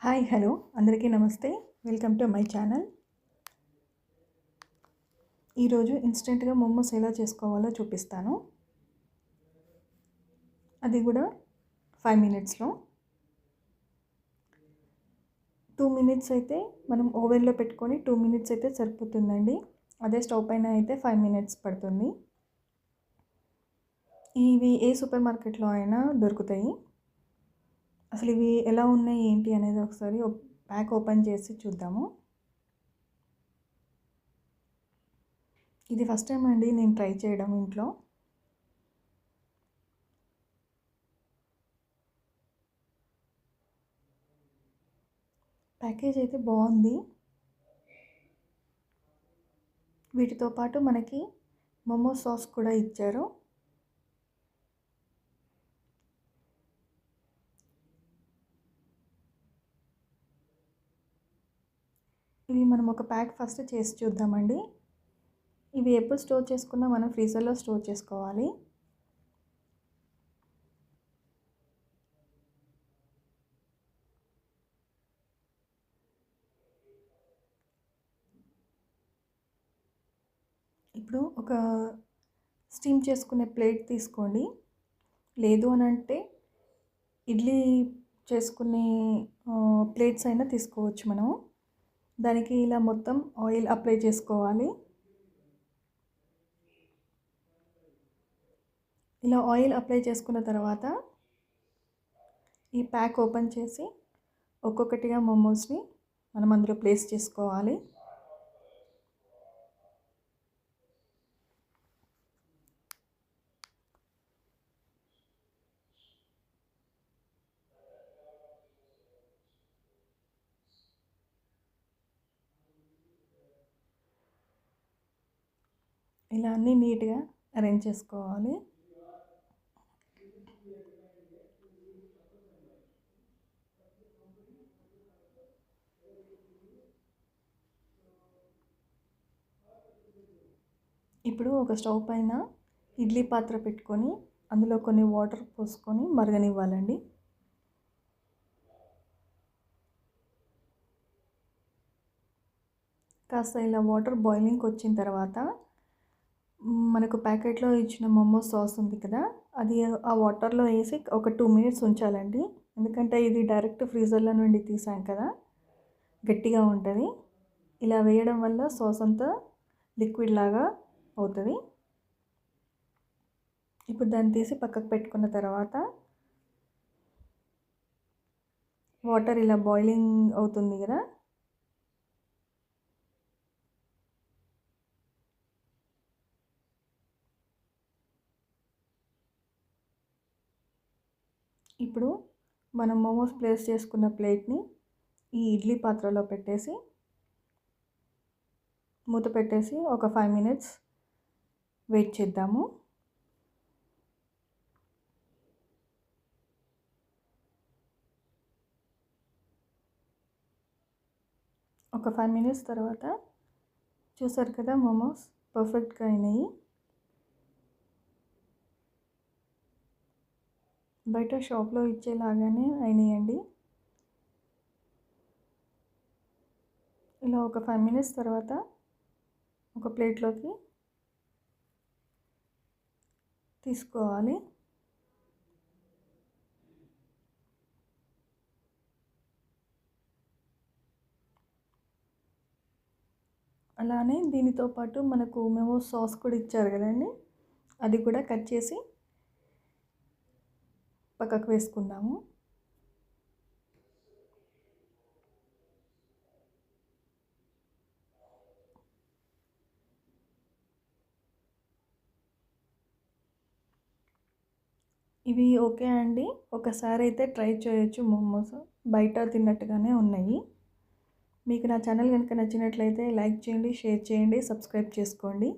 Hi hello అందరికీ నమస్తే. Welcome to my channel. ఈరోజు ఇన్స్టెంట్గా మోమోస్ ఎలా చేసుకోవాలో చూపిస్తాను. అది కూడా 5 మినిట్స్లో. 2 మినిట్స్ అయితే మనం ఓవెన్లో పెట్టుకొని 2 మినిట్స్ అయితే సరిపోతుందండి. అదే స్టవ్ పైన అయితే 5 మినిట్స్ పడుతుంది. ఇవి ఏ సూపర్ మార్కెట్లో అయినా దొరుకుతాయి. అసలు ఇవి ఎలా ఉన్నాయి ఏంటి అనేది ఒకసారి ప్యాక్ ఓపెన్ చేసి చూద్దాము. ఇది ఫస్ట్ టైం అండి నేను ట్రై చేయడం ఇంట్లో. ప్యాకేజ్ అయితే బాగుంది. వీటితో పాటు మనకి మోమో సాస్ కూడా ఇచ్చారు. ఇవి మనం ఒక ప్యాక్ ఫస్ట్ చేసి చూద్దామండి. ఇవి ఎప్పుడు స్టోర్ చేసుకున్నా మనం ఫ్రీజర్లో స్టోర్ చేసుకోవాలి. ఇప్పుడు ఒక స్టీమ్ చేసుకునే ప్లేట్ తీసుకోండి. లేదు అని అంటే ఇడ్లీ చేసుకునే ప్లేట్స్ అయినా తీసుకోవచ్చు మనం. దానికి ఇలా మొత్తం ఆయిల్ అప్లై చేసుకోవాలి. ఇలా ఆయిల్ అప్లై చేసుకున్న తర్వాత ఈ ప్యాక్ ఓపెన్ చేసి ఒక్కొక్కటిగా మోమోస్ని మనం అందులో ప్లేస్ చేసుకోవాలి. ఇలా అన్నీ నీట్గా అరేంజ్ చేసుకోవాలి. ఇప్పుడు ఒక స్టవ్ పైన ఇడ్లీ పాత్ర పెట్టుకొని అందులో కొన్ని వాటర్ పోసుకొని మరగనివ్వాలండి. కాస్త ఇలా వాటర్ బాయిలింగ్కి వచ్చిన తర్వాత మనకు ప్యాకెట్లో ఇచ్చిన మోమో సాస్ ఉంది కదా, అది ఆ వాటర్లో వేసి ఒక 2 మినిట్స్ ఉంచాలండి. ఎందుకంటే ఇది డైరెక్ట్ ఫ్రీజర్లో నుండి తీసాం కదా, గట్టిగా ఉంటుంది. ఇలా వేయడం వల్ల సాస్ అంతా లిక్విడ్ లాగా అవుతుంది. ఇప్పుడు దాన్ని తీసి పక్కకు పెట్టుకున్న తర్వాత వాటర్ ఇలా బాయిలింగ్ అవుతుంది కదా, ఇప్పుడు మనం మోమోస్ ప్లేస్ చేసుకున్న ప్లేట్ని ఈ ఇడ్లీ పాత్రలో పెట్టేసి మూత పెట్టేసి ఒక 5 మినిట్స్ వెయిట్ చేద్దాము. ఒక 5 మినిట్స్ తర్వాత చూసారు కదా, మోమోస్ పర్ఫెక్ట్గా అయినాయి. బయట షాప్లో ఇచ్చేలాగానే అయినాయండి. ఇలా ఒక 5 మినిట్స్ తర్వాత ఒక ప్లేట్లోకి తీసుకోవాలి. అలానే దీనితో పాటు మనకు మోమో సాస్ కూడా ఇచ్చారు కదండి, అది కూడా కట్ చేసి పక్కకు వేసుకుందాము. ఇవి ఓకే అండి, ఒకసారి అయితే ట్రై చేయొచ్చు. మోమోస్ బయట తిన్నట్టుగానే ఉన్నాయి. మీకు నా ఛానల్ కనుక నచ్చినట్లయితే లైక్ చేయండి, షేర్ చేయండి, సబ్స్క్రైబ్ చేసుకోండి.